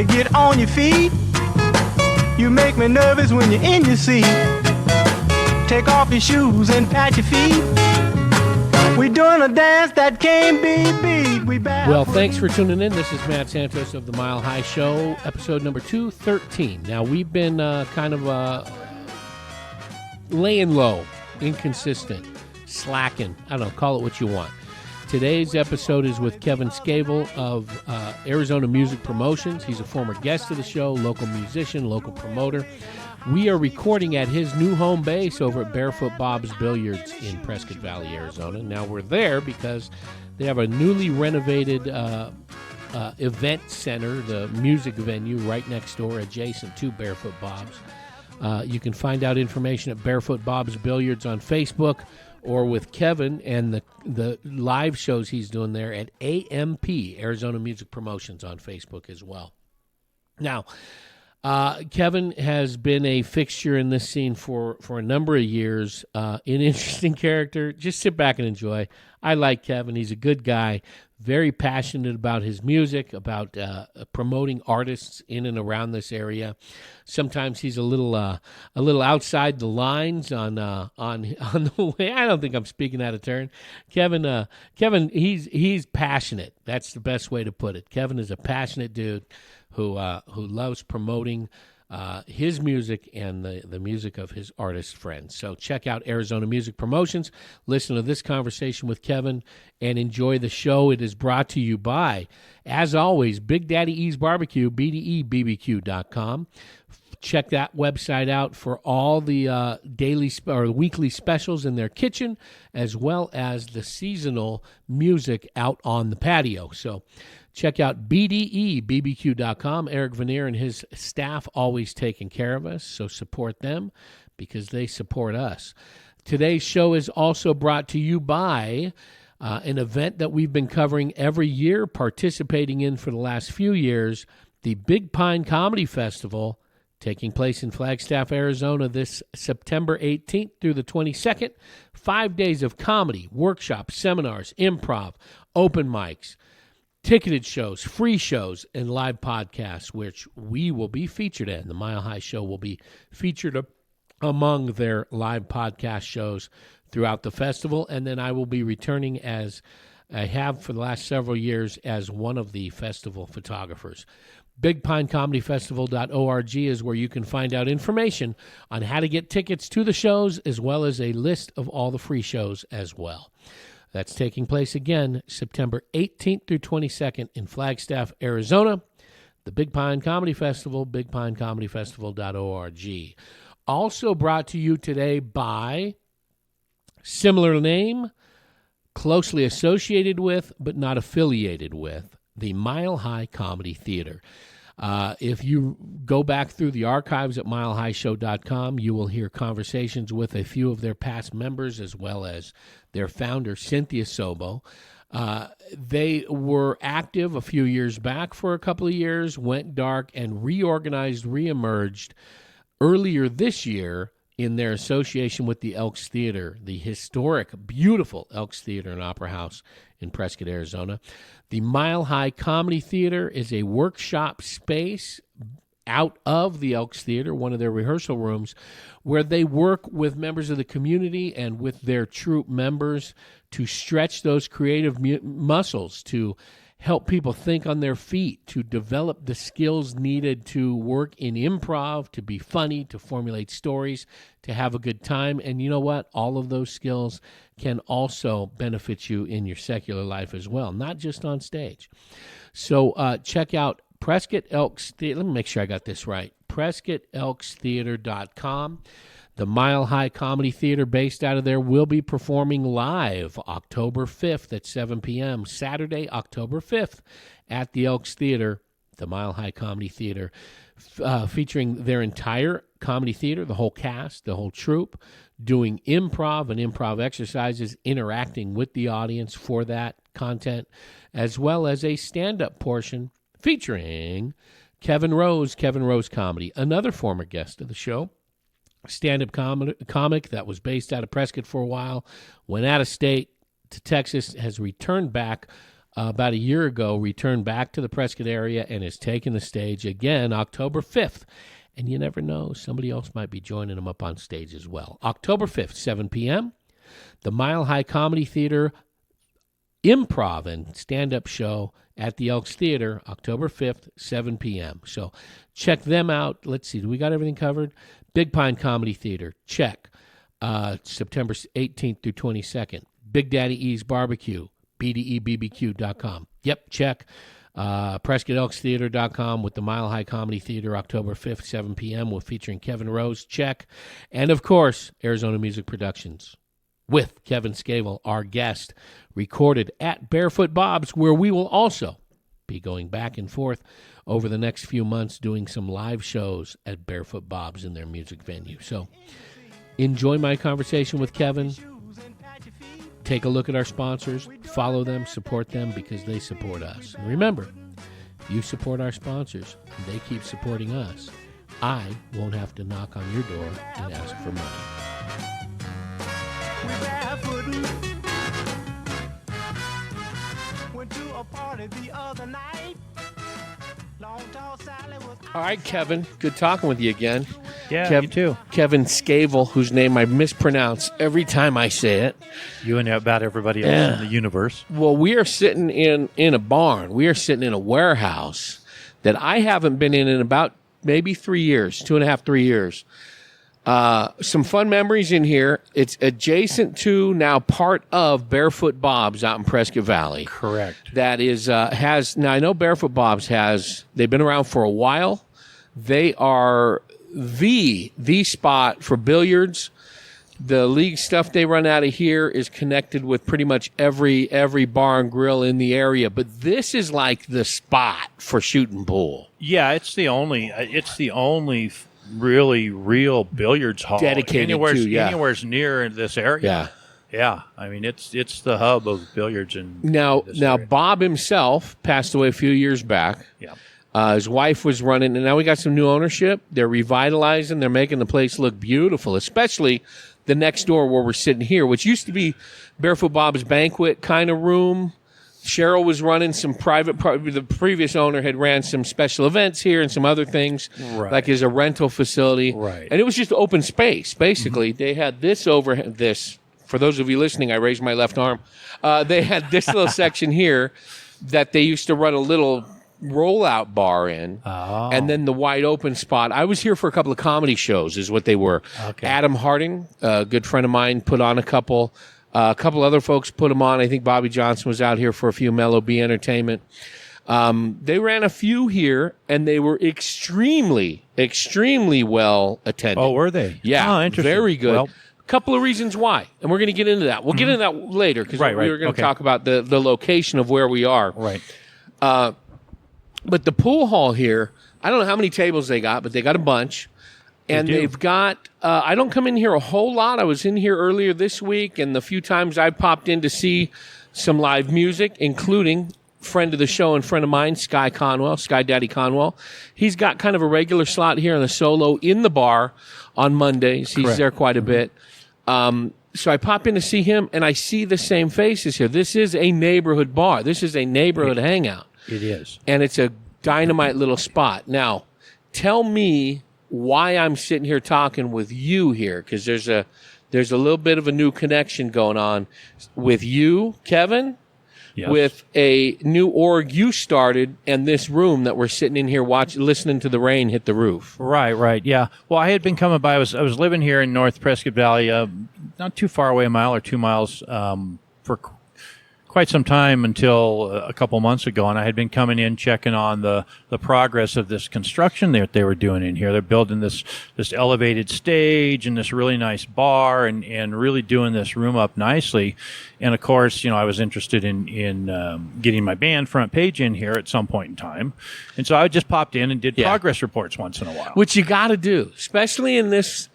gotta get on your feet. You make me nervous when you're in your seat. Take off your shoes and pat your feet. We're doing a dance that can't be beat. Well, thanks for tuning in. This is Matt Santos of the Mile High Show, episode number 213. Now, we've been kind of laying low, inconsistent, slacking. I don't know, call it what you want. Today's episode is with Kevin Scheevel of Arizona Music Promotions. He's a former guest of the show, local musician, local promoter. We are recording at his new home base over at Barefoot Bobs Billiards in Prescott Valley, Arizona. Now, we're there because they have a newly renovated event center, the music venue, right next door, adjacent to Barefoot Bobs. You can find out information at Barefoot Bobs Billiards on Facebook, or with Kevin and the live shows he's doing there at AMP, Arizona Music Promotions, on Facebook as well. Now, Kevin has been a fixture in this scene for a number of years. An interesting character. Just sit back and enjoy. I like Kevin. He's a good guy, very passionate about his music, about promoting artists in and around this area. Sometimes he's a little outside the lines on the way. I don't think I'm speaking out of turn. Kevin, he's passionate. That's the best way to put it. Kevin is a passionate dude who loves promoting his music and the music of his artist friends. So check out Arizona Music Promotions. Listen to this conversation with Kevin and enjoy the show. It is brought to you by, as always, Big Daddy E's Barbecue, BDEBBQ.com. Check that website out for all the daily or weekly specials in their kitchen, as well as the seasonal music out on the patio. So check out BDEBBQ.com. Eric Vanier and his staff always taking care of us, so support them because they support us. Today's show is also brought to you by an event that we've been covering every year, participating in for the last few years, the Big Pine Comedy Festival, taking place in Flagstaff, Arizona this September 18th through the 22nd. 5 days of comedy, workshops, seminars, improv, open mics, ticketed shows, free shows, and live podcasts, which we will be featured in. The Mile High Show will be featured among their live podcast shows throughout the festival, and then I will be returning, as I have for the last several years, as one of the festival photographers. BigPineComedyFestival.org is where you can find out information on how to get tickets to the shows, as well as a list of all the free shows as well. That's taking place again September 18th through 22nd in Flagstaff, Arizona. The Big Pine Comedy Festival, BigPineComedyFestival.org. Also brought to you today by, similar name, closely associated with, but not affiliated with, the Mile High Comedy Theater. If you go back through the archives at milehighshow.com, you will hear conversations with a few of their past members, as well as their founder, Cynthia Sobo. They were active a few years back for a couple of years, went dark, and reorganized, reemerged earlier this year in their association with the Elks Theater, the historic, beautiful Elks Theater and Opera House in Prescott, Arizona. The Mile High Comedy Theater is a workshop space out of the Elks Theater, one of their rehearsal rooms, where they work with members of the community and with their troupe members to stretch those creative muscles, to help people think on their feet, to develop the skills needed to work in improv, to be funny, to formulate stories, to have a good time. And you know what? All of those skills can also benefit you in your secular life as well, not just on stage. So check out Prescott Elks Theater. Let me make sure I got this right. PrescottElksTheater.com. The Mile High Comedy Theater, based out of there, will be performing live October 5th at 7 p.m., Saturday, October 5th, at the Elks Theater, the Mile High Comedy Theater, featuring their entire comedy theater, the whole cast, the whole troupe, doing improv and improv exercises, interacting with the audience for that content, as well as a stand-up portion featuring Kevin Rose Comedy, another former guest of the show. Stand-up comic that was based out of Prescott for a while, went out of state to Texas, has returned back about a year ago, returned back to the Prescott area and is taking the stage again October 5th. And you never know, somebody else might be joining him up on stage as well. October 5th, 7 p.m., the Mile High Comedy Theater improv and stand-up show at the Elks Theater, October 5th, 7 p.m. So check them out. Let's see, do we got everything covered? Big Pine Comedy Theater, check. September 18th through 22nd. Big Daddy E's Barbecue, bdebbq.com. Yep, check. PrescottElksTheater.com with the Mile High Comedy Theater, October 5th, 7 p.m. We're featuring Kevin Rose, check. And, of course, Arizona Music Productions with Kevin Scheevel, our guest, recorded at Barefoot Bobs, where we will also be going back and forth over the next few months doing some live shows at Barefoot Bobs in their music venue. So enjoy my conversation with Kevin. Take a look at our sponsors, follow them, support them because they support us. And remember, if you support our sponsors and they keep supporting us, I won't have to knock on your door and ask for money. We barefootin'. Went to a party the other night. Long tall Sally was. All right, Kevin, good talking with you again. Yeah, you too. Kevin Scheevel, whose name I mispronounce every time I say it. You and about everybody else in the universe. Well, we are sitting in a barn. We are sitting in a warehouse that I haven't been in about maybe 3 years, 2.5, 3 years. Some fun memories in here. It's adjacent to, now part of Barefoot Bobs out in Prescott Valley. Correct. That is, now I know Barefoot Bobs they've been around for a while. They are the spot for billiards. The league stuff they run out of here is connected with pretty much every bar and grill in the area. But this is like the spot for shooting pool. Yeah, it's the only really real billiards hall Dedicated anywhere's near this area. Yeah. Yeah, I mean it's the hub of billiards in Now this area. Bob himself passed away a few years back. Yeah. His wife was running, and now we got some new ownership. They're revitalizing. They're making the place look beautiful, especially the next door where we're sitting here, which used to be Barefoot Bob's banquet kind of room. Cheryl was running some the previous owner had ran some special events here and some other things, Right. like as a rental facility. Right. And it was just open space, basically. They had this for those of you listening, I raised my left arm. They had this little section here that they used to run a little rollout bar in, and then the wide open spot. I was here for a couple of comedy shows is what they were. Okay. Adam Harding, a good friend of mine, put on a couple other folks put them on. I think Bobby Johnson was out here for a few Mellow B Entertainment. They ran a few here, and they were extremely, extremely well attended. Oh, were they? Yeah, Oh, interesting. very good. Well, Couple of reasons why, and we're going to get into that. We'll get into that later because Right, we were right. going to Okay. talk about the location of where we are. right. But the pool hall here, I don't know how many tables they got, but they got a bunch. And do. they've got, I don't come in here a whole lot. I was in here earlier this week, and the few times I popped in to see some live music, including friend of the show and friend of mine, Sky Daddy Conwell. He's got kind of a regular slot here on the solo in the bar on Mondays. He's Correct. there quite a bit. So I pop in to see him, and I see the same faces here. This is a neighborhood bar. This is a neighborhood hangout. It is. And it's a dynamite little spot. Now, tell me why I'm sitting here talking with you here, because there's a little bit of a new connection going on with you, Kevin, Yes. with a new org you started, and this room that we're sitting in here listening to the rain hit the roof. Right, yeah. Well, I had been coming by. I was living here in North Prescott Valley, not too far away, a mile or 2 miles, for quite some time until a couple months ago, and I had been coming in checking on the progress of this construction that they were doing in here. They're building this elevated stage and this really nice bar and really doing this room up nicely. And of course, I was interested in getting my band front page in here at some point in time, and so I just popped in and did progress reports once in a while. Which you got to do, especially in this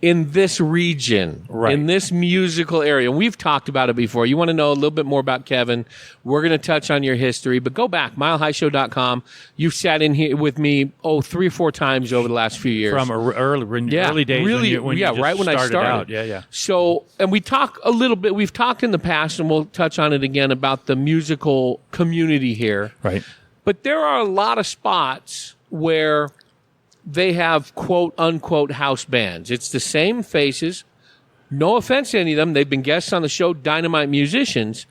in this region, in this musical area. We've talked about it before. You want to know a little bit more about Kevin, we're going to touch on your history, but go back, milehighshow.com. You've sat in here with me, 3 or 4 times over the last few years. From early days really, when you right when I started. Out. Yeah. So, and we talk a little bit, we've talked in the past, and we'll touch on it again, about the musical community here. Right. But there are a lot of spots where they have quote unquote house bands. It's the same faces. No offense to any of them. They've been guests on the show, dynamite musicians,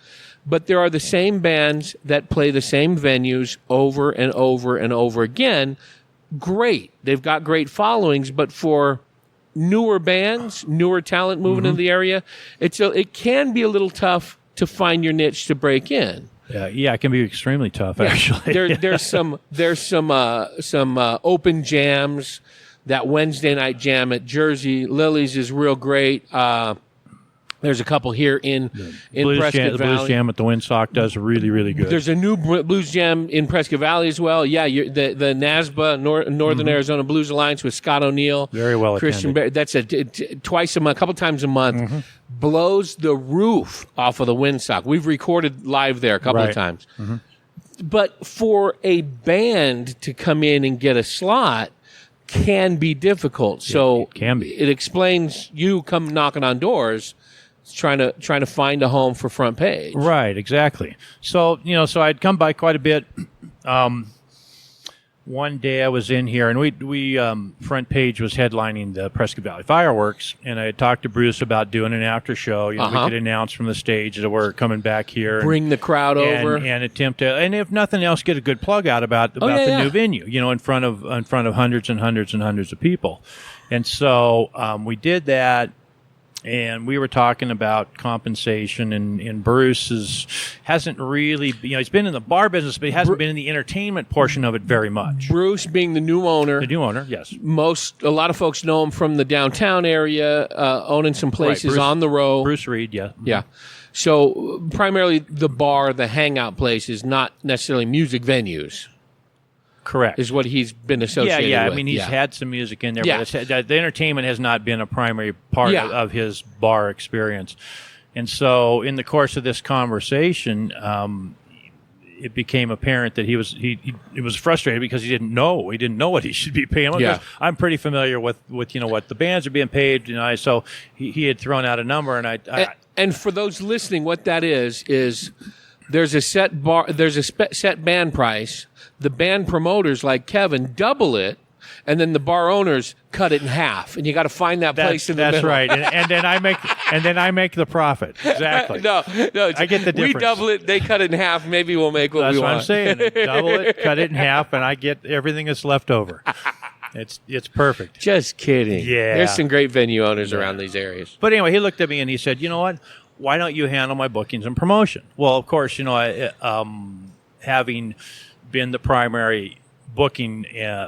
but there are the same bands that play the same venues over and over and over again. Great. They've got great followings, but for newer bands, newer talent moving in the area, it can be a little tough to find your niche to break in. Yeah, it can be extremely tough, actually. There's some open jams. That Wednesday night jam at Jersey Lily's is real great. There's a couple here in Prescott Valley. The Blues Jam at the Windsock does really, really good. There's a new Blues Jam in Prescott Valley as well. Yeah, the NASBA, Northern Arizona Blues Alliance with Scott O'Neill. Very well Christian attended. That's twice a month, a couple times a month. Blows the roof off of the Windsock. We've recorded live there a couple of times. But for a band to come in and get a slot can be difficult. So it can be. It explains you come knocking on doors, trying to find a home for Front Page. Right, exactly. So I'd come by quite a bit. One day I was in here, and we Front Page was headlining the Prescott Valley Fireworks, and I had talked to Bruce about doing an after show. We could announce from the stage that we're coming back here, bring the crowd over, and attempt to, and if nothing else, get a good plug out about the new venue. In front of hundreds and hundreds and hundreds of people, and so we did that. And we were talking about compensation, and Bruce hasn't really, he's been in the bar business, but he hasn't been in the entertainment portion of it very much. Bruce being the new owner. The new owner, yes. A lot of folks know him from the downtown area, owning some places on the road. Bruce Reed, yeah. Yeah. So primarily the bar, the hangout places, not necessarily music venues. Correct. Is what he's been associated with. Yeah. I mean, he's had some music in there, but the entertainment has not been a primary part of his bar experience. And so in the course of this conversation, it became apparent that he was frustrated because he didn't know what he should be paying. Yeah. I'm pretty familiar with what the bands are being paid, so he had thrown out a number, and for those listening, what that is there's a set band price. The band promoters, like Kevin, double it, and then the bar owners cut it in half, and you got to find that place in the middle. That's right, and then I make the profit. Exactly. No, I get the difference. We double it, they cut it in half. Maybe we'll make what we want. That's what I'm saying. Double it, cut it in half, and I get everything that's left over. It's perfect. Just kidding. Yeah. There's some great venue owners around these areas. But anyway, he looked at me and he said, "You know what? Why don't you handle my bookings and promotion?" Well, of course, having been the primary booking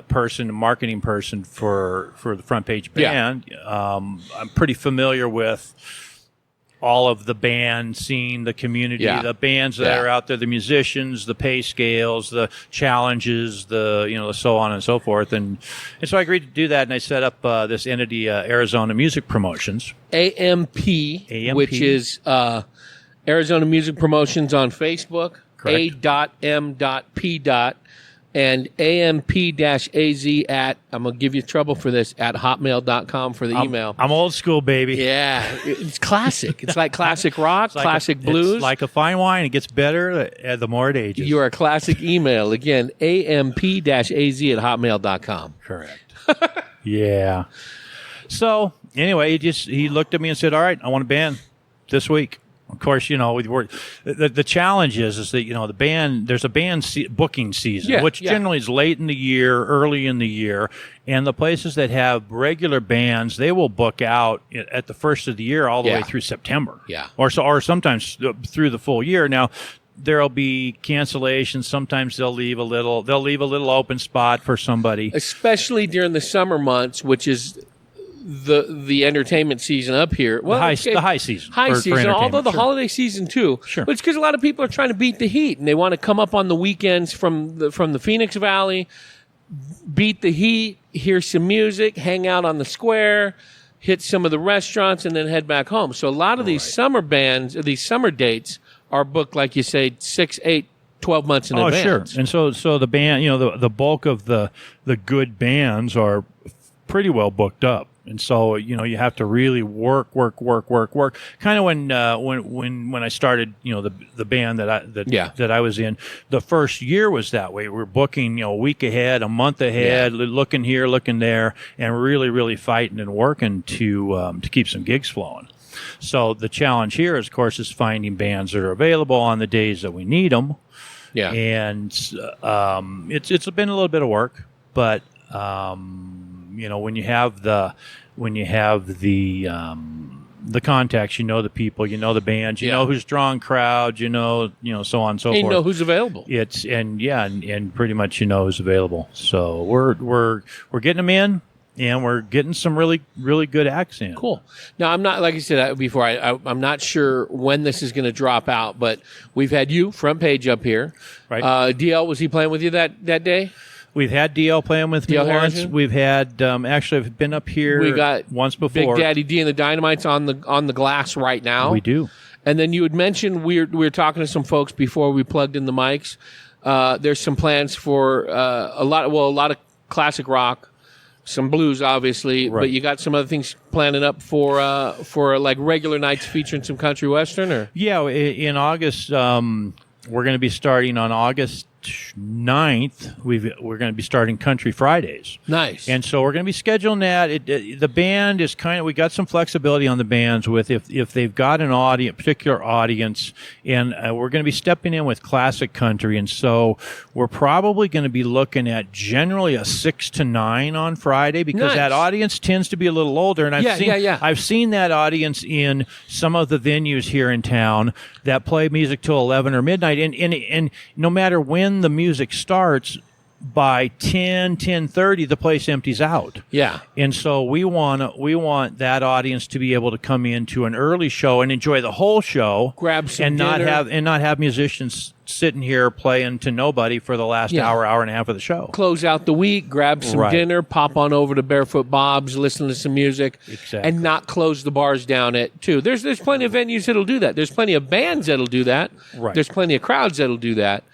person, marketing person for the Front Page band, I'm pretty familiar with all of the band scene, the community, the bands that are out there, the musicians, the pay scales, the challenges, the so on and so forth, and so I agreed to do that, and I set up this entity, Arizona Music Promotions, AMP, which is Arizona Music Promotions on Facebook. Correct. A.M.P. and AMP-AZ at, I'm going to give you trouble for this, at hotmail.com for the email. I'm old school, baby. Yeah. It's classic. It's like classic rock, classic blues. It's like a fine wine. It gets better the more it ages. You're a classic email. Again, AMP-AZ at hotmail.com. Correct. Yeah. So, anyway, he looked at me and said, "All right, I want a band this week." Of course, the challenge is that the band, there's a band booking season, which generally is late in the year, early in the year, and the places that have regular bands, they will book out at the first of the year all the way through September, or sometimes through the full year. Now, there'll be cancellations. Sometimes they'll leave a little open spot for somebody, especially during the summer months, which is the entertainment season up here. Well, the high season. Although the holiday season too. Sure. But it's because a lot of people are trying to beat the heat, and they want to come up on the weekends from the Phoenix Valley, beat the heat, hear some music, hang out on the square, hit some of the restaurants, and then head back home. So a lot of these summer bands, these summer dates are booked, like you say, 6, 8, 12 months in advance. Sure. And so the band, the bulk of the good bands are pretty well booked up. And so, you have to really work. Kind of when I started, the band that I was in, the first year was that way. We were booking, a week ahead, a month ahead, looking here, looking there, and really, really fighting and working to keep some gigs flowing. So the challenge here, of course, is finding bands that are available on the days that we need them. Yeah. And it's been a little bit of work, but when you have the contacts, the people, the bands, you know who's drawing crowds, so on and so forth. You know who's available. And pretty much who's available. So we're getting them in, and we're getting some really, really good acts in. Cool. Now, I'm not, like I said before, I'm not sure when this is going to drop out, but we've had you, front page, up here. Right. DL, was he playing with you that day? We've had DL playing with me DL once. Harrison? We've had actually I've been up here we got once before. Big Daddy D and the Dynamites on the glass right now. We do. And then you had mentioned we were talking to some folks before we plugged in the mics. There's some plans for a lot of classic rock, some blues, obviously, right. But you got some other things planning up for like regular nights featuring some country western, or in August. We're going to be starting on August 9th. We're going to be starting Country Fridays. Nice. And so we're going to be scheduling that. The band is we got some flexibility on the bands with if they've got an particular audience, and we're going to be stepping in with classic country. And so we're probably going to be looking at generally a 6 to 9 on Friday, because that audience tends to be a little older. And I've seen that audience in some of the venues here in town that play music till 11 or midnight. And no matter when the music starts, by 10:30 the place empties out. Yeah. And so we want that audience to be able to come into an early show and enjoy the whole show, grab some and dinner. not have musicians sitting here playing to nobody for the last hour and a half of the show. Close out the week, grab some dinner, pop on over to Barefoot Bobs, listen to some music, and not close the bars down at 2. There's plenty of venues that'll do that. There's plenty of bands that'll do that. Right. There's plenty of crowds that'll do that.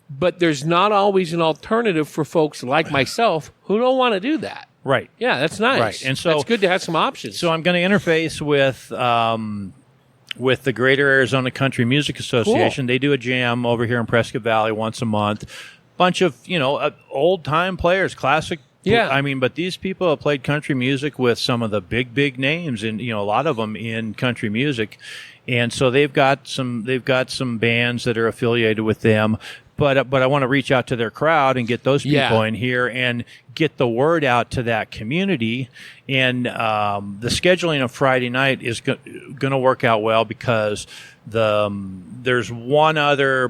But there's not always an alternative for folks like myself who don't want to do that. Right. Yeah, that's nice. Right. And so it's good to have some options. So I'm going to interface with the Greater Arizona Country Music Association. Cool. They do a jam over here in Prescott Valley once a month. Bunch of, old time players, classic. Yeah. I mean, but these people have played country music with some of the big names, and a lot of them in country music. And so they've got some bands that are affiliated with them. But I want to reach out to their crowd and get those people in here and get the word out to that community. And the scheduling of Friday night is going to work out well, because there's one other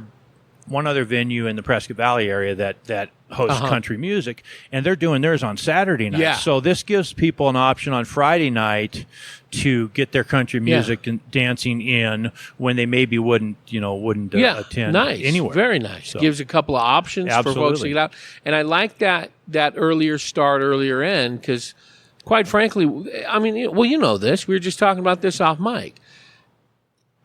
venue in the Prescott Valley area that hosts country music, and they're doing theirs on Saturday night. Yeah. So this gives people an option on Friday night to get their country music and dancing in when they maybe wouldn't attend anywhere. Very nice. So, gives a couple of options for folks to get out. And I like that earlier start, earlier end, because quite frankly, I mean, you know this. We were just talking about this off mic.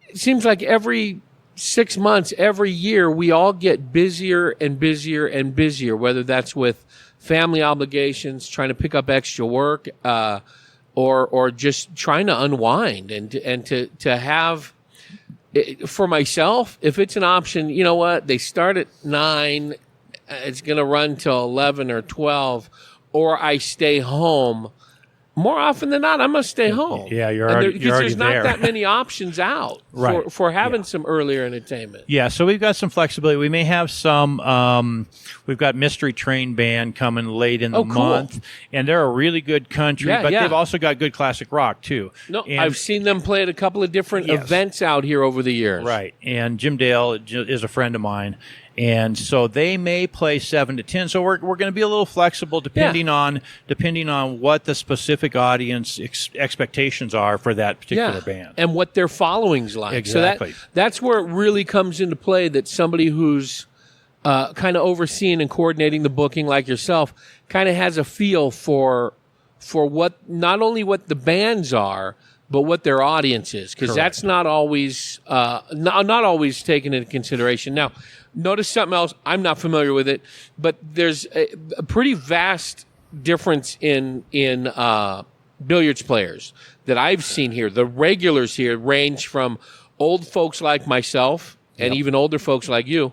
It seems like every 6 months, every year, we all get busier and busier and busier, whether that's with family obligations, trying to pick up extra work, or just trying to unwind and to have, for myself, if it's an option, you know what, they start at 9, it's going to run till 11 or 12, or I stay home. More often than not, I'm going to stay home. Yeah, you're already there. There's not that many options out for having some earlier entertainment. Yeah, so we've got some flexibility. We may have some, we've got Mystery Train Band coming late in the month, and they're a really good country, but they've also got good classic rock, too. No, I've seen them play at a couple of different events out here over the years. Right, and Jim Dale is a friend of mine. And so they may play 7 to 10. So we're going to be a little flexible depending on what the specific audience expectations are for that particular band and what their following's like. Exactly. So that's where it really comes into play. That somebody who's kind of overseeing and coordinating the booking, like yourself, kind of has a feel for for not only what the bands are, but what their audience is, because that's not always not always taken into consideration. Now, notice something else. I'm not familiar with it, but there's a pretty vast difference in billiards players that I've seen here. The regulars here range from old folks like myself and even older folks like you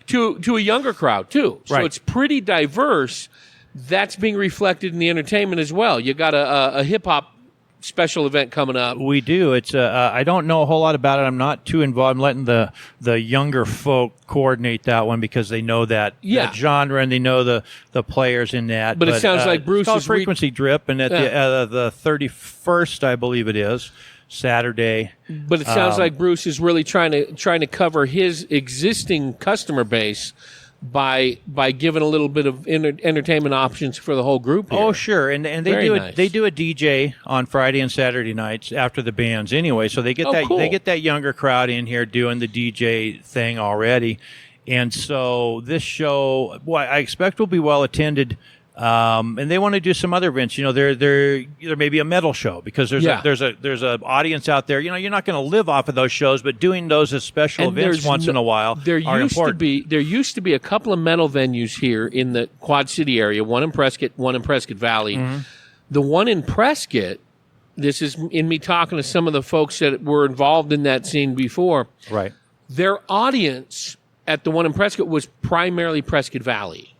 to a younger crowd too. So it's pretty diverse. That's being reflected in the entertainment as well. You got a hip hop special event coming up. We do. It's I don't know a whole lot about it. I'm not too involved. I'm letting the younger folk coordinate that one because they know that genre and they know the players in that. But it sounds like Bruce it's called is Frequency Drip, and at the 31st, I believe it is, Saturday. But it sounds like Bruce is really trying to cover his existing customer base by giving a little bit of entertainment options for the whole group here. Oh, sure, and they Very they nice. do a DJ on Friday and Saturday nights after the bands anyway. So they get cool. they get that younger crowd in here doing the DJ thing already, and so this show, I expect, will be well attended. And they want to do some other events. You know, there may be a metal show because there's a audience out there. You know, you're not going to live off of those shows, but doing those as special events once in a while there are used important. there used to be a couple of metal venues here in the Quad City area. One in Prescott, one in Prescott Valley. Mm-hmm. The one in Prescott. This is in me talking to some of the folks that were involved in that scene before. Right. Their audience at the one in Prescott was primarily Prescott Valley.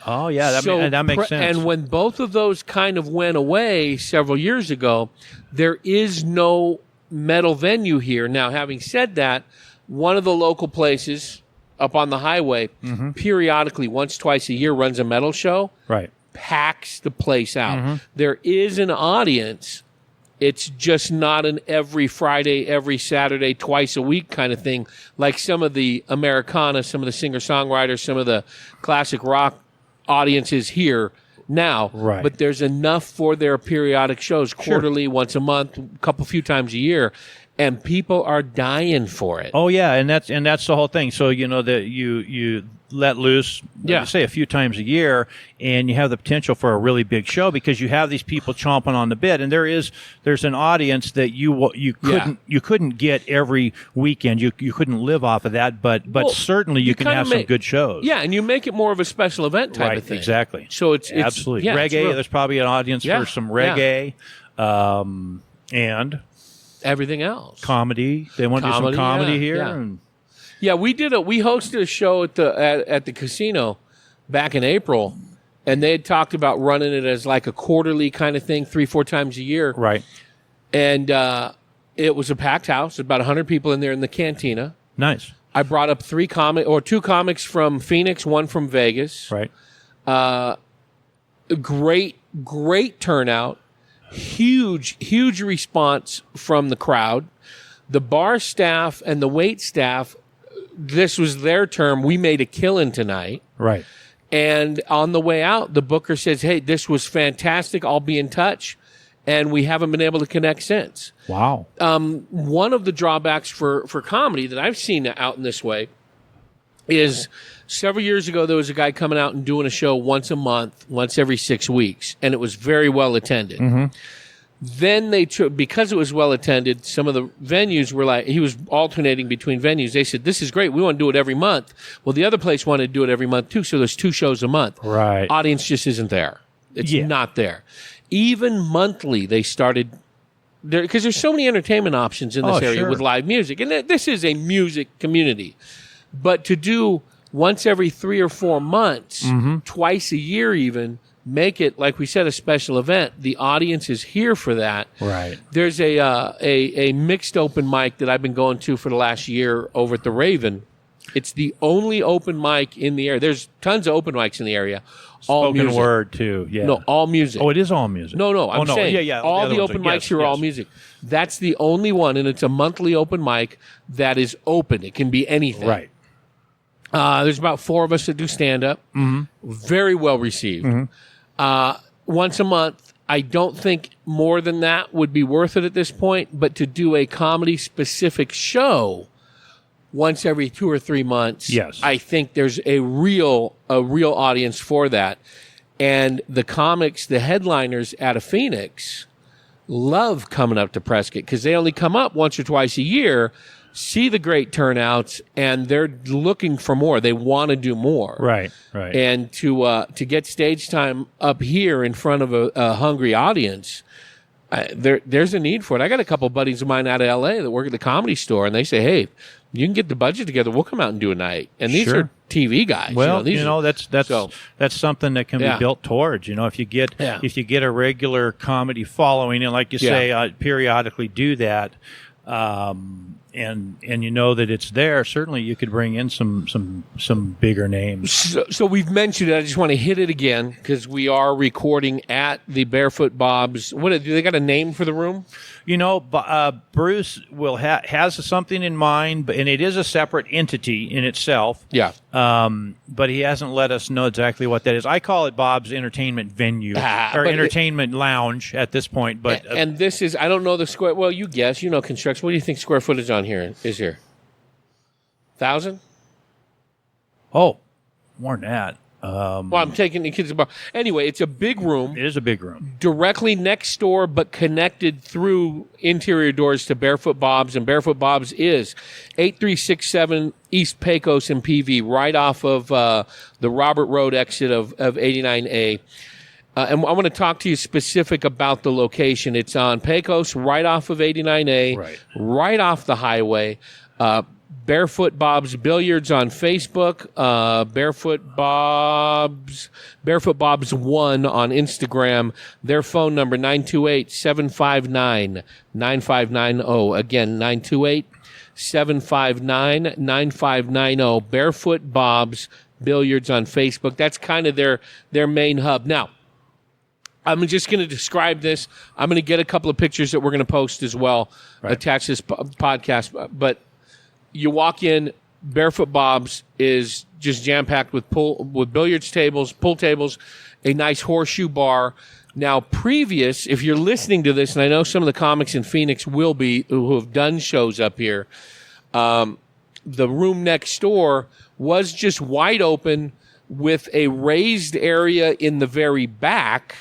Oh yeah, that makes sense. And when both of those kind of went away several years ago, there is no metal venue here. Now, having said that, one of the local places up on the highway periodically, once, twice a year, runs a metal show. Right. Packs the place out. There is an audience. It's just not an every Friday, every Saturday, twice a week kind of thing, like some of the Americana, some of the singer-songwriters, some of the classic rock audiences here now. Right. But there's enough for their periodic shows, quarterly, once a month, a few times a year, and people are dying for it. Oh yeah, and that's the whole thing. So you know that you let loose, say a few times a year, and you have the potential for a really big show because you have these people chomping on the bit, and there's an audience that you couldn't get every weekend. You couldn't live off of that, but certainly you can have some good shows. Yeah, and you make it more of a special event type of thing. Exactly. So it's absolutely reggae. There's probably an audience for some reggae, and everything else. Comedy. They want to do some comedy here. Yeah. And we hosted a show at the casino back in April, and they had talked about running it as like a quarterly kind of thing, 3-4 times a year. Right. And it was a packed house, about 100 people in there in the cantina. Nice. I brought up two comics from Phoenix, one from Vegas. Right. Great turnout. Huge response from the crowd. The bar staff and the wait staff, this was their term, we made a killing tonight. Right. And on the way out, the booker says, hey, this was fantastic. I'll be in touch. And we haven't been able to connect since. Wow. One of the drawbacks for comedy that I've seen out in this way is several years ago, there was a guy coming out and doing a show once a month, once every 6 weeks, and it was very well attended. Then because it was well attended, some of the venues were like, he was alternating between venues. They said, this is great. We want to do it every month. Well, the other place wanted to do it every month too. So there's 2 shows a month. Right. Audience just isn't there. It's not there. Even monthly, they started there because there's so many entertainment options in this area with live music. And this is a music community. But to do once every 3 or 4 months, twice a year even, make it, like we said, a special event. The audience is here for that. Right. There's a mixed open mic that I've been going to for the last year over at the Raven. It's the only open mic in the area. There's tons of open mics in the area. All Spoken music. word too. Yeah. No, all music. Oh, it is all music. No. I'm saying all the open mics here are all yes. music. That's the only one, and it's a monthly open mic that is open. It can be anything. Right. There's about 4 of us that do stand-up. Very well received. Once a month. I don't think more than that would be worth it at this point, but to do a comedy-specific show once every 2 or 3 months, yes. I think there's a real audience for that. And the comics, the headliners out of Phoenix, love coming up to Prescott because they only come up once or twice a year, see the great turnouts, and they're looking for more. They want to do more. Right. And to get stage time up here in front of a hungry audience, there's a need for it. I got a couple buddies of mine out of L.A. that work at the Comedy Store, and they say, hey, you can get the budget together. We'll come out and do a night. And these are TV guys. Well, that's something that can be built towards. If you get a regular comedy following, and like you say, periodically do that, and you know that it's there, certainly you could bring in some bigger names. So we've mentioned it. I just want to hit it again because we are recording at the Barefoot Bobs. What do they got a name for the room? Bruce has something in mind, and it is a separate entity in itself. Yeah. But he hasn't let us know exactly what that is. I call it Bob's Entertainment Venue or Entertainment Lounge at this point. But and this is, I don't know the square. Well, you guess. Construction. What do you think square footage on here is here? 1,000? Oh, more than that. Well, I'm taking the kids to bar. Anyway, it's a big room. It is a big room. Directly next door, but connected through interior doors to Barefoot Bobs. And Barefoot Bobs is 8367 East Pecos and PV, right off of the Robert Road exit of 89A. And I want to talk to you specific about the location. It's on Pecos, right off of 89A, right off the highway. Barefoot Bobs Billiards on Facebook, Barefoot Bobs 1 on Instagram. Their phone number, 928-759-9590. Again, 928-759-9590. Barefoot Bobs Billiards on Facebook. That's kind of their main hub. Now, I'm just going to describe this. I'm going to get a couple of pictures that we're going to post as well, attach this podcast. But you walk in, Barefoot Bob's is just jam-packed with billiards tables, pool tables, a nice horseshoe bar. Now, if you're listening to this, and I know some of the comics in Phoenix will be, who have done shows up here, the room next door was just wide open with a raised area in the very back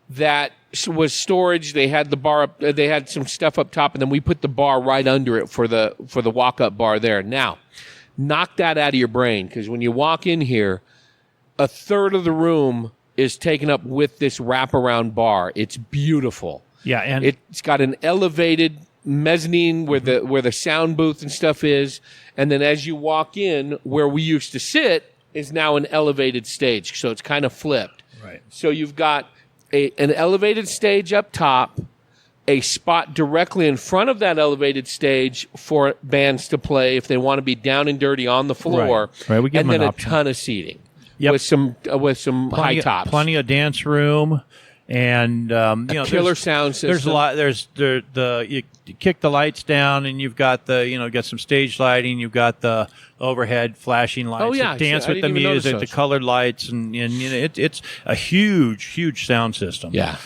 that was storage. They had the bar up, they had some stuff up top, and then we put the bar right under it for the walk-up bar there. Now, knock that out of your brain, because when you walk in here, a third of the room is taken up with this wraparound bar. It's beautiful. Yeah, and it's got an elevated mezzanine where the sound booth and stuff is, and then as you walk in, where we used to sit is now an elevated stage, so it's kind of flipped. Right. So you've got an elevated stage up top, a spot directly in front of that elevated stage for bands to play if they want to be down and dirty on the floor, right. We give and them then an a option. ton of seating with some high tops, plenty of dance room, and killer sound system. There's a lot. There's you kick the lights down, and you've got got some stage lighting. You've got the overhead flashing lights. Yeah, that dance with the even notice music, the those. colored lights, and it's a huge sound system. Yeah.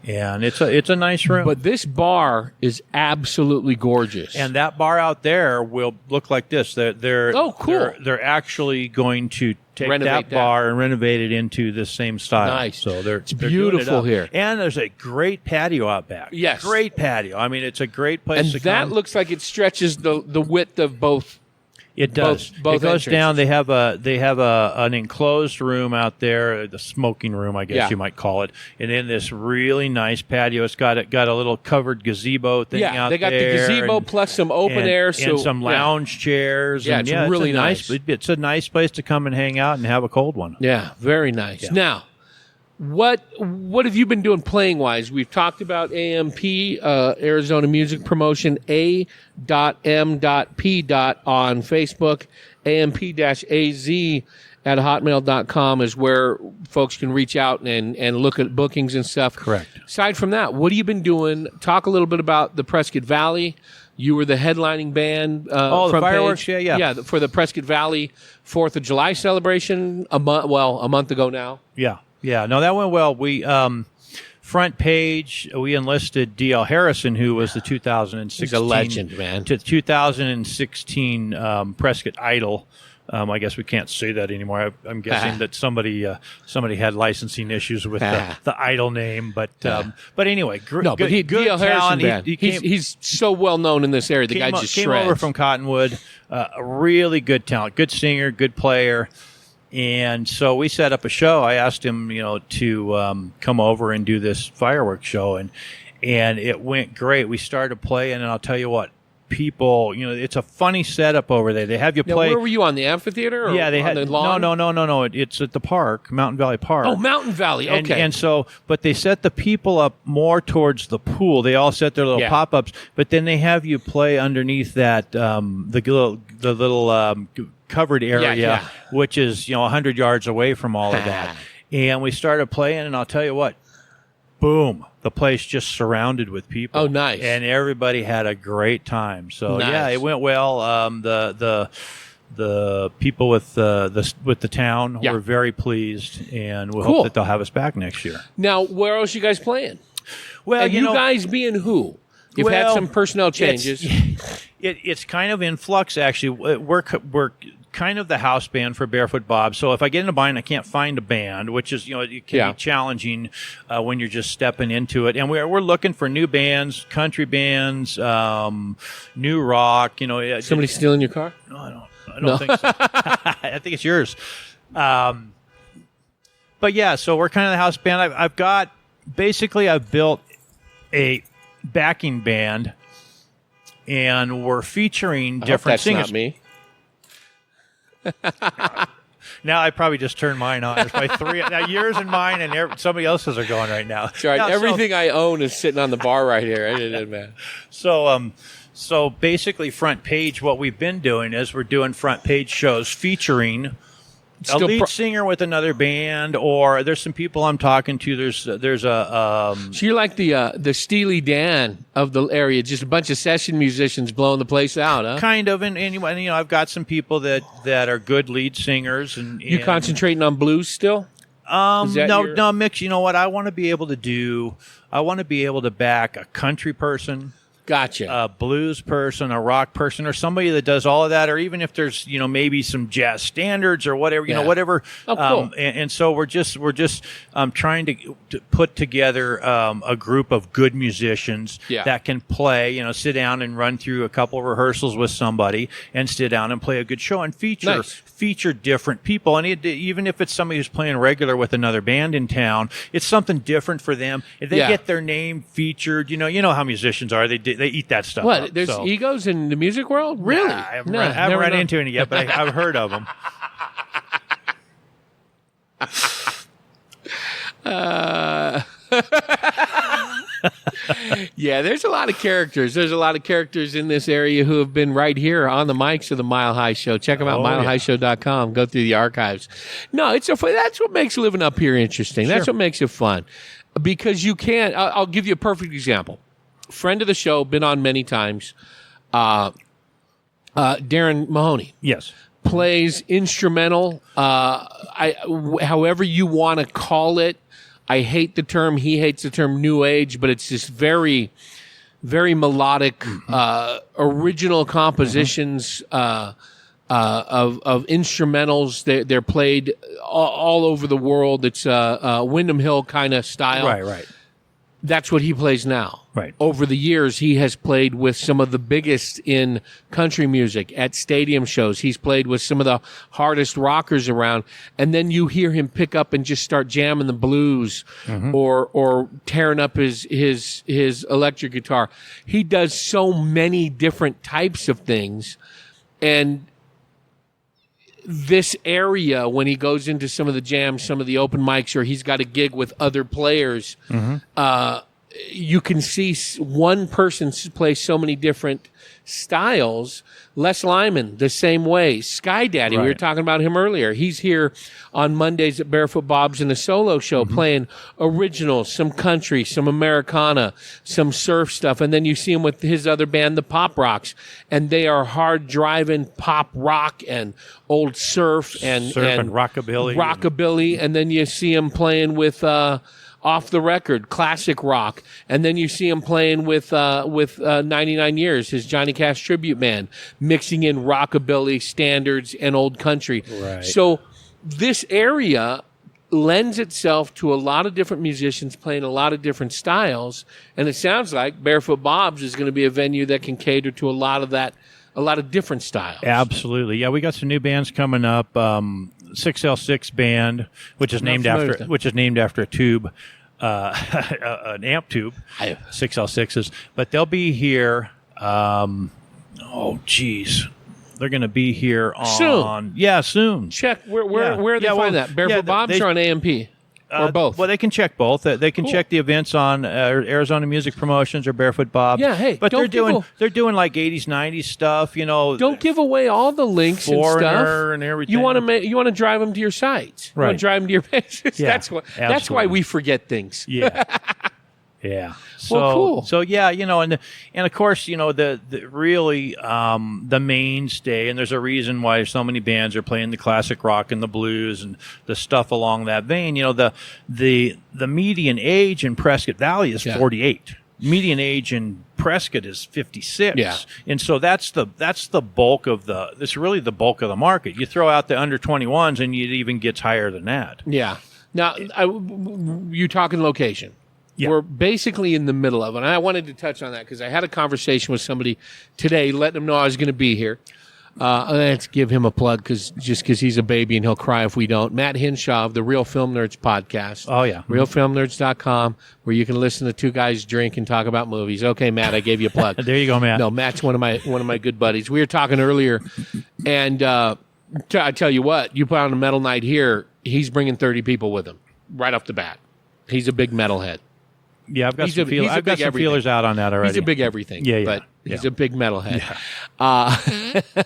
And it's a nice room. But this bar is absolutely gorgeous. And that bar out there will look like this. They're cool. They're actually going to take Renovate that bar and renovate it into the same style. Nice. So It's they're beautiful doing it up. here. And there's a great patio out back. Yes. Great patio. I mean, it's a great place and to that come. looks like it stretches the width of both. It does. Both it goes entrances. down. They have an enclosed room out there, the smoking room, I guess you might call it, and then this really nice patio. It's got a little covered gazebo thing out there. Yeah, they got the gazebo plus some open air, and some lounge chairs. Yeah, and it's really nice. It's a nice place to come and hang out and have a cold one. Yeah, very nice. Yeah. Now, what have you been doing playing wise? We've talked about AMP, Arizona Music Promotion, A.M.P. on Facebook, AMP-AZ at hotmail.com is where folks can reach out and look at bookings and stuff. Correct. Aside from that, what have you been doing? Talk a little bit about the Prescott Valley. You were the headlining band the from fireworks, Page. yeah. For the Prescott Valley 4th of July celebration a month ago now. Yeah, no, that went well. We front page, we enlisted D.L. Harrison, who was the 2016. He's a legend, man. To 2016 Prescott Idol. I guess we can't say that anymore. I'm guessing that somebody had licensing issues with the idol name, but anyway, good Harrison talent. Band. He's so well known in this area. The guy just came over from Cottonwood. A really good talent, good singer, good player. And so we set up a show. I asked him, to come over and do this fireworks show, and it went great. We started playing, and I'll tell you what, people, it's a funny setup over there. They have you play. Now, where were you, on the amphitheater? Or yeah, they had the lawn? No. It's at the park, Mountain Valley Park. Oh, Mountain Valley. Okay. And so, but they set the people up more towards the pool. They all set their little pop-ups, but then they have you play underneath that the little covered area, which is 100 yards away from all of that. And we started playing, and I'll tell you what, boom, the place just surrounded with people. Oh, nice. And everybody had a great time. So nice. Yeah, it went well. The people with the town were very pleased, and we hope that they'll have us back next year. Now, where else you guys playing? Well, and you guys being who? You've had some personnel changes. It's kind of in flux, actually. We're kind of the house band for Barefoot Bobs. So if I get in a bind, I can't find a band, which is, it can be challenging when you're just stepping into it. And we're looking for new bands, country bands, new rock. Somebody stealing your car? No, I don't think so. I think it's yours. But yeah, so we're kind of the house band. I've built a backing band, and we're featuring different singers. Not me. Now I probably just turned mine on. There's probably three. Now yours and mine and somebody else's are going right now. That's right. Now, everything I own is sitting on the bar right here. It doesn't matter. So basically, front page. What we've been doing is we're doing front page shows featuring a lead singer with another band, or there's some people I'm talking to. There's a. So you're like the Steely Dan of the area, just a bunch of session musicians blowing the place out, huh? Kind of, and I've got some people that are good lead singers, and you concentrating on blues still? No, Mix. You know what I want to be able to do? I want to be able to back a country person. Gotcha. A blues person, a rock person, or somebody that does all of that, or even if there's maybe some jazz standards or whatever, whatever. Oh, cool. And so we're just trying to put together a group of good musicians that can play. Sit down and run through a couple of rehearsals with somebody, and sit down and play a good show and feature different people. And even if it's somebody who's playing regular with another band in town, it's something different for them. If they get their name featured, you know how musicians are. They eat that stuff. What? Up, There's egos in the music world? Really? Nah, I haven't run into any yet, but I've heard of them. Yeah, there's a lot of characters. There's a lot of characters in this area who have been right here on the mics of the Mile High Show. Check them out, milehighshow.com. Go through the archives. No, that's what makes living up here interesting. Sure. That's what makes it fun. Because you can't. I'll give you a perfect example. Friend of the show, been on many times. Darren Mahoney. Yes. Plays instrumental. However you want to call it. I hate the term. He hates the term new age, but it's just very, very melodic, original compositions of instrumentals. They're played all over the world. It's Windham Hill kind of style. Right. That's what he plays now. Right. Over the years, he has played with some of the biggest in country music at stadium shows. He's played with some of the hardest rockers around. And then you hear him pick up and just start jamming the blues or tearing up his electric guitar. He does so many different types of things. And this area, when he goes into some of the jams, some of the open mics, or he's got a gig with other players, you can see one person play so many different styles. Les Lyman, the same way. Sky Daddy, we were talking about him earlier. He's here on Mondays at Barefoot Bobs in the solo show playing originals, some country, some Americana, some surf stuff. And then you see him with his other band, the Pop Rocks. And they are hard-driving pop rock and old surf and rockabilly. Rockabilly. And then you see him playing with off the record, classic rock. And then you see him playing with 99 Years, his Johnny Cash tribute band, mixing in rockabilly standards and old country. Right. So this area lends itself to a lot of different musicians playing a lot of different styles. And it sounds like Barefoot Bobs is going to be a venue that can cater to a lot of different styles. Absolutely. Yeah, we got some new bands coming up. 6L6 band, which is named after a tube, an amp tube. 6L6s, but they'll be here. They're going to be here soon. Yeah, soon. Check where they find that Barefoot Bobs or on AMP. Or both. Well, they can check both. They can check the events on Arizona Music Promotions or Barefoot Bobs. Yeah, hey, but they're doing like 80s, 90s stuff. Don't give away all the links and stuff. And everything. You want to drive them to your sites. Right. You want to drive them to your pages. Yeah, that's why we forget things. Yeah. Yeah. So, well, cool. So yeah, and of course, the really the mainstay, and there's a reason why so many bands are playing the classic rock and the blues and the stuff along that vein. The median age in Prescott Valley is 48. Median age in Prescott is 56. Yeah. And so that's the bulk of the bulk of the market. You throw out the under 21s and it even gets higher than that. Yeah. Now, you talking location. Yeah. We're basically in the middle of it. And I wanted to touch on that because I had a conversation with somebody today, letting them know I was going to be here. Let's give him a plug because he's a baby and he'll cry if we don't. Matt Hinshaw of the Real Film Nerds podcast. Oh, yeah. RealFilmNerds.com, where you can listen to two guys drink and talk about movies. Okay, Matt, I gave you a plug. There you go, Matt. No, Matt's one of my good buddies. We were talking earlier, and I tell you what, you put on a metal night here, he's bringing 30 people with him right off the bat. He's a big metalhead. Yeah, I've got some feelers out on that already. He's a big everything. But he's a big metalhead. Yeah.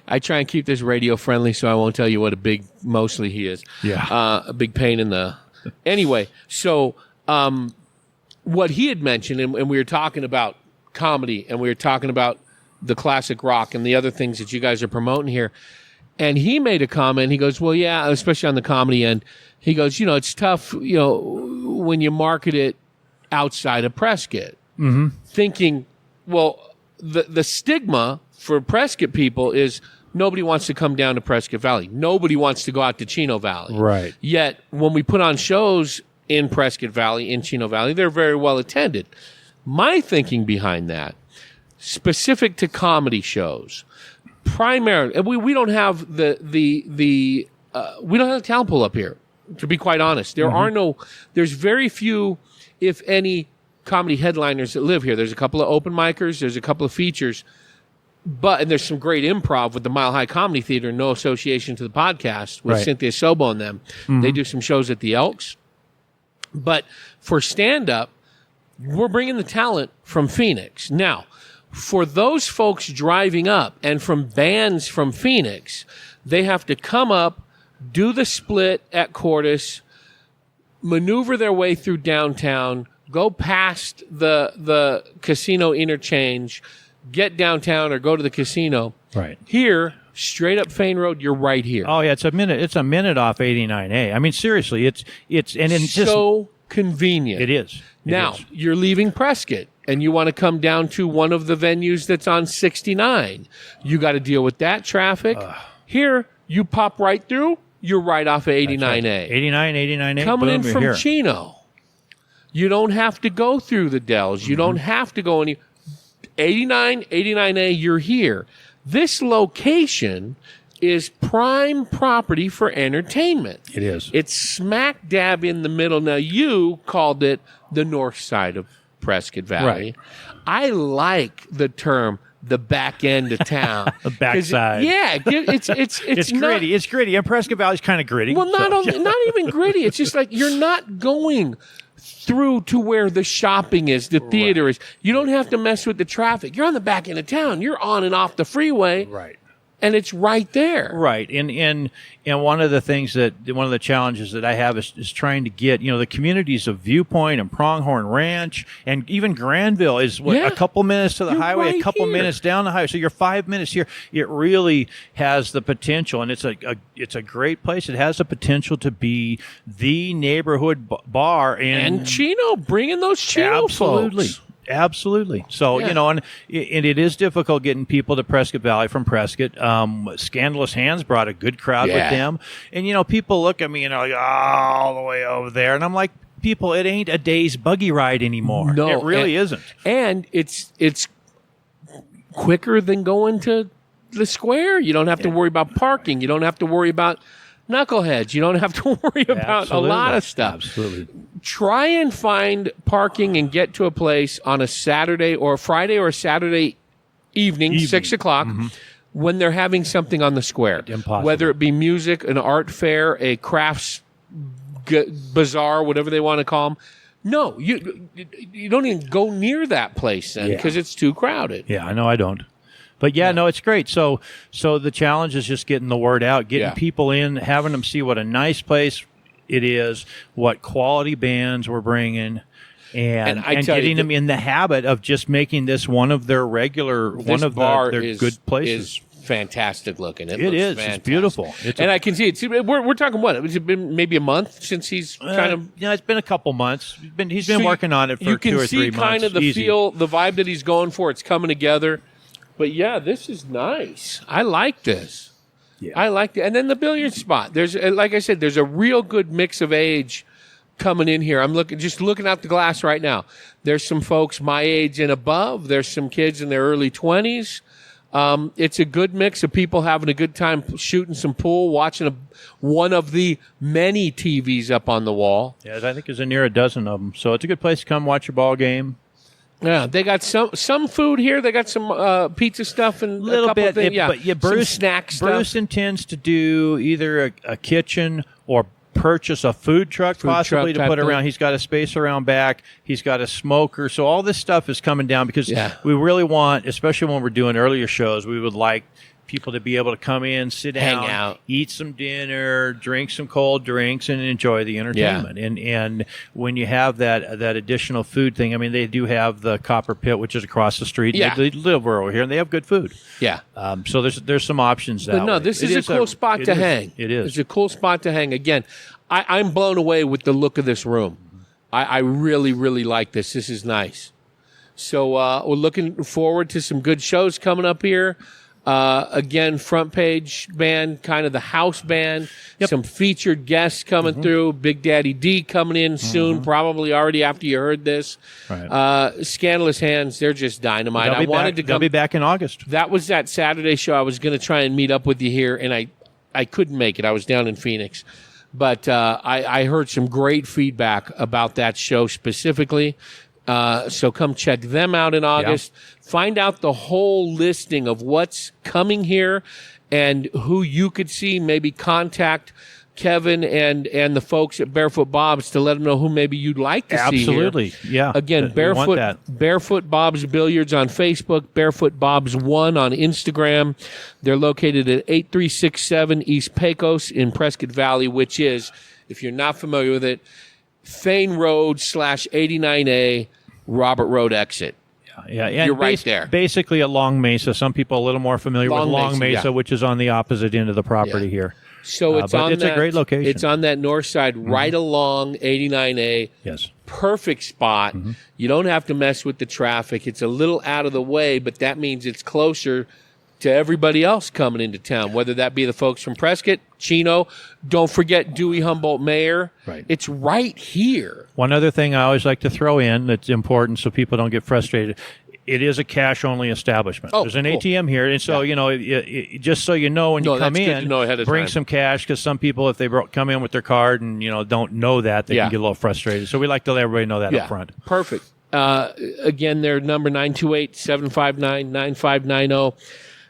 I try and keep this radio friendly, so I won't tell you what a big mostly he is. Yeah. A big pain in the... Anyway, so what he had mentioned, and we were talking about comedy, and we were talking about the classic rock and the other things that you guys are promoting here, and he made a comment. He goes, well, yeah, especially on the comedy end, he goes, it's tough, when you market it outside of Prescott, thinking, well, the stigma for Prescott people is nobody wants to come down to Prescott Valley. Nobody wants to go out to Chino Valley. Right. Yet, when we put on shows in Prescott Valley, in Chino Valley, they're very well attended. My thinking behind that, specific to comedy shows, primarily, we don't have we don't have a talent pool up here, to be quite honest. There's very few, if any, comedy headliners that live here. There's a couple of open micers, there's a couple of features, and there's some great improv with the Mile High Comedy Theater, no association to the podcast, with Cynthia Sobo and them. They do some shows at the Elks. But for stand-up, we're bringing the talent from Phoenix. Now, for those folks driving up and from bands from Phoenix, they have to come up, do the split at Cordis, maneuver their way through downtown, go past the casino interchange, get downtown or go to the casino. Right. Here, straight up Fane Road, you're right here. Oh yeah, it's a minute off 89A. I mean, seriously, it's so convenient. It is. Now, you're leaving Prescott and you want to come down to one of the venues that's on 69. You got to deal with that traffic. Here, you pop right through. You're right off of 89A. Right. 89A. Coming in from here. Chino. You don't have to go through the Dells. You don't have to go any... 89A, you're here. This location is prime property for entertainment. It is. It's smack dab in the middle. Now, you called it the north side of Prescott Valley. Right. I like the term the back end of town. The backside. It's gritty. It's gritty. And Prescott Valley's kind of gritty. Well, not even gritty. It's just like you're not going through to where the shopping is, the theater is. You don't have to mess with the traffic. You're on the back end of town. You're on and off the freeway. Right. and it's right there. Right. And one of the challenges that I have is trying to get, the communities of Viewpoint and Pronghorn Ranch and even Granville is a couple minutes to the highway, right a couple here. minutes down the highway. So you're 5 minutes here. It really has the potential, and it's a great place. It has the potential to be the neighborhood bar And Chino, bringing those Chino folks. Absolutely. So, and it is difficult getting people to Prescott Valley from Prescott. Scandalous Hands brought a good crowd with them. And, people look at me and are like, all the way over there. And I'm like, people, it ain't a day's buggy ride anymore. No. It really isn't. And it's quicker than going to the square. You don't have to worry about parking. You don't have to worry about knuckleheads. You don't have to worry about a lot of stuff. Absolutely. Try and find parking and get to a place on a Saturday or a Friday or a Saturday evening. 6 o'clock, when they're having something on the square. Impossible. Whether it be music, an art fair, a crafts bazaar, whatever they want to call them. No, you don't even go near that place then because it's too crowded. Yeah, I know I don't. But no, it's great. So the challenge is just getting the word out, getting people in, having them see what a nice place it is, what quality bands we're bringing, and getting them in the habit of just making this one of their regular, one of their good places. Is fantastic looking. It is. Fantastic. It's beautiful. I can see it. We're talking what? It's been maybe a month since he's kind of. It's been a couple months. He's been working on it for 2 or 3 months. You can see kind of the feel, the vibe that he's going for. It's coming together. But this is nice. I like this. Yeah. I like it. And then the billiard spot. There's, like I said, there's a real good mix of age coming in here. I'm looking out the glass right now. There's some folks my age and above. There's some kids in their early 20s. It's a good mix of people having a good time shooting some pool, watching one of the many TVs up on the wall. Yeah, I think there's near a dozen of them. So it's a good place to come watch your ball game. Yeah, they got some food here. They got some pizza stuff and a couple bit. Things. But Bruce, some snack stuff. Bruce intends to do either a kitchen or purchase a food truck possibly to put around. He's got a space around back. He's got a smoker. So all this stuff is coming down because we really want, especially when we're doing earlier shows, we would like people to be able to come in, sit down, hang out, eat some dinner, drink some cold drinks, and enjoy the entertainment. And when you have that additional food thing, I mean, they do have the Copper Pit, which is across the street. Yeah. They live over here, and they have good food. Yeah. So there's some options that way. This is a cool spot to hang. It is. It's a cool spot to hang. Again, I'm blown away with the look of this room. I really, really like this. This is nice. So we're looking forward to some good shows coming up here. Again, front page band, kind of the house band. Yep. Some featured guests coming through. Big Daddy D coming in soon, probably already after you heard this. Right. Scandalous Hands, they're just dynamite. They'll be back in August. That was that Saturday show. I was going to try and meet up with you here, and I couldn't make it. I was down in Phoenix. But I heard some great feedback about that show specifically. So come check them out in August. Yeah. Find out the whole listing of what's coming here and who you could see. Maybe contact Kevin and the folks at Barefoot Bobs to let them know who maybe you'd like to see here. Absolutely, yeah. Again, Barefoot Bobs Billiards on Facebook, Barefoot Bobs 1 on Instagram. They're located at 8367 East Pecos in Prescott Valley, which is, if you're not familiar with it, Thane Road /89A Robert Road exit. Yeah, you're right there. Basically at Long Mesa. Some people are a little more familiar with Long Mesa, which is on the opposite end of the property here. So it's a great location. It's on that north side, right along 89A. Yes. Perfect spot. You don't have to mess with the traffic. It's a little out of the way, but that means it's closer to everybody else coming into town, whether that be the folks from Prescott, Chino. Don't forget Dewey Humboldt Mayor. Right. It's right here. One other thing I always like to throw in that's important so people don't get frustrated. It is a cash-only establishment. There's an ATM here, and so, just so you know when you come in, bring some cash, because some people, if they come in with their card and, don't know that, they can get a little frustrated. So we like to let everybody know that up front. Perfect. Again, their number 928-759-9590.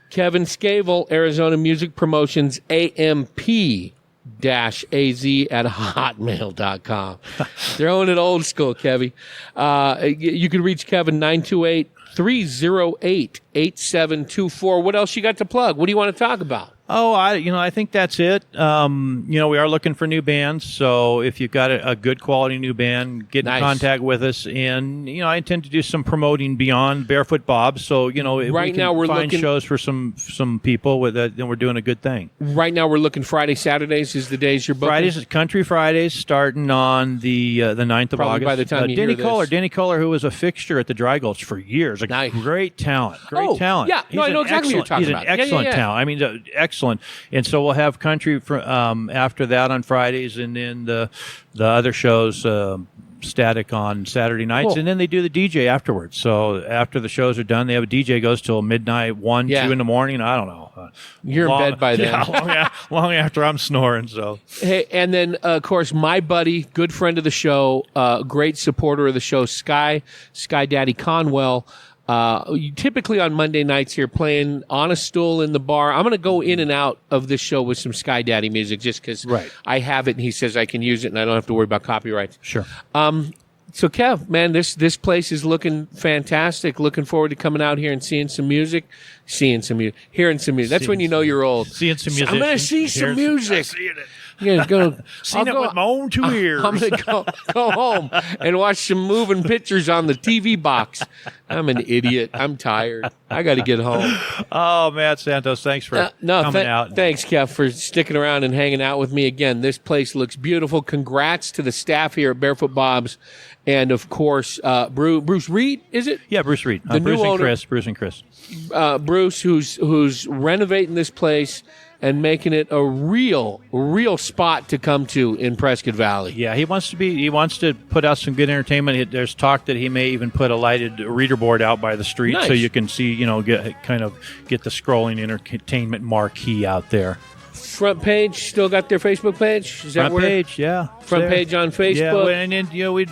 Kevin Scheevel, Arizona Music Promotions, AMP-AZ at hotmail.com. Throwing it old school, Kevy. You can reach Kevin 928 308-8724. What else you got to plug? What do you want to talk about? Oh, I think that's it. We are looking for new bands. So if you've got a good quality new band, get in contact with us. And, I intend to do some promoting beyond Barefoot Bobs. So, right now we're find looking shows for some people with that, then we're doing a good thing. Right now we're looking Friday, Saturdays is the days you're booking. Country Fridays, starting on the 9th of Probably August. by the time you hear this. Danny Kohler, who was a fixture at the Dry Gulch for years. Great talent. Talent. Yeah, I know exactly what you're talking about. He's an excellent talent. I mean, excellent. And so we'll have country after that on Fridays, and then the other shows static on Saturday nights, cool. And then they do the DJ afterwards. So after the shows are done, they have a DJ goes till midnight, 1, 2 in the morning. I don't know. You're in bed by then. Yeah, long after I'm snoring. So hey, and then of course my buddy, good friend of the show, great supporter of the show, Sky Daddy Conwell. Typically on Monday nights here, playing on a stool in the bar. I'm going to go in and out of this show with some Sky Daddy music just because I have it and he says I can use it and I don't have to worry about copyrights. Sure. So, Kev, man, this place is looking fantastic. Looking forward to coming out here and hearing some music. That's when you know you're old. Seeing some music. I'm going to see some music. Yeah, Seen it with my own 2 ears. I'm going to go home and watch some moving pictures on the TV box. I'm an idiot. I'm tired. I got to get home. Oh, Matt Santos, thanks for coming out. Thanks, Kev, for sticking around and hanging out with me again. This place looks beautiful. Congrats to the staff here at Barefoot Bobs. And, of course, Bruce Reed, is it? Yeah, Bruce Reed. Bruce and Chris. Bruce, who's renovating this place and making it a real spot to come to in Prescott Valley. Yeah, he wants to put out some good entertainment. There's talk that he may even put a lighted reader board out by the street so you can see, get the scrolling entertainment marquee out there. Front page, still got their Facebook page? Is that front page, yeah. Front page on Facebook? Yeah, and then,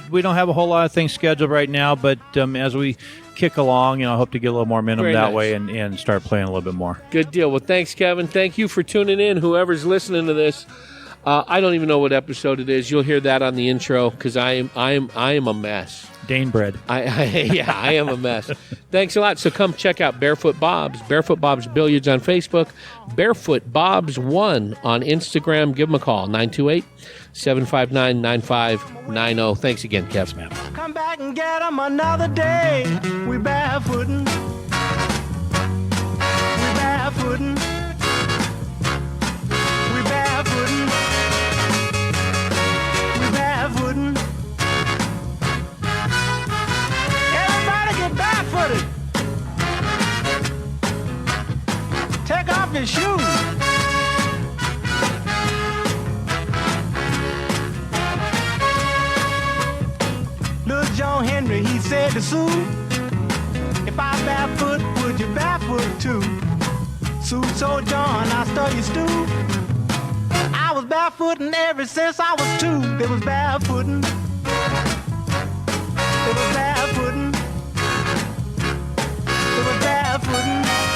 we don't have a whole lot of things scheduled right now, but as we kick along, I hope to get a little more momentum that way and start playing a little bit more. Good deal. Well, thanks, Kevin. Thank you for tuning in, whoever's listening to this. I don't even know what episode it is. You'll hear that on the intro because I am a mess. Dane bread. I am a mess. Thanks a lot. So come check out Barefoot Bobs Billiards on Facebook, Barefoot Bobs 1 on Instagram. Give them a call, 928-759-9590. Thanks again, Kev. Come back and get them another day. We barefootin'. We barefootin'. We barefootin'. We barefootin'. Everybody get barefooted. Take off your shoes. Little John Henry, he said to Sue, if I barefoot, would you barefoot too? Sue told John, I stole your stew. I was barefooting ever since I was 2. They was barefooting. They was barefooting. They was barefooting.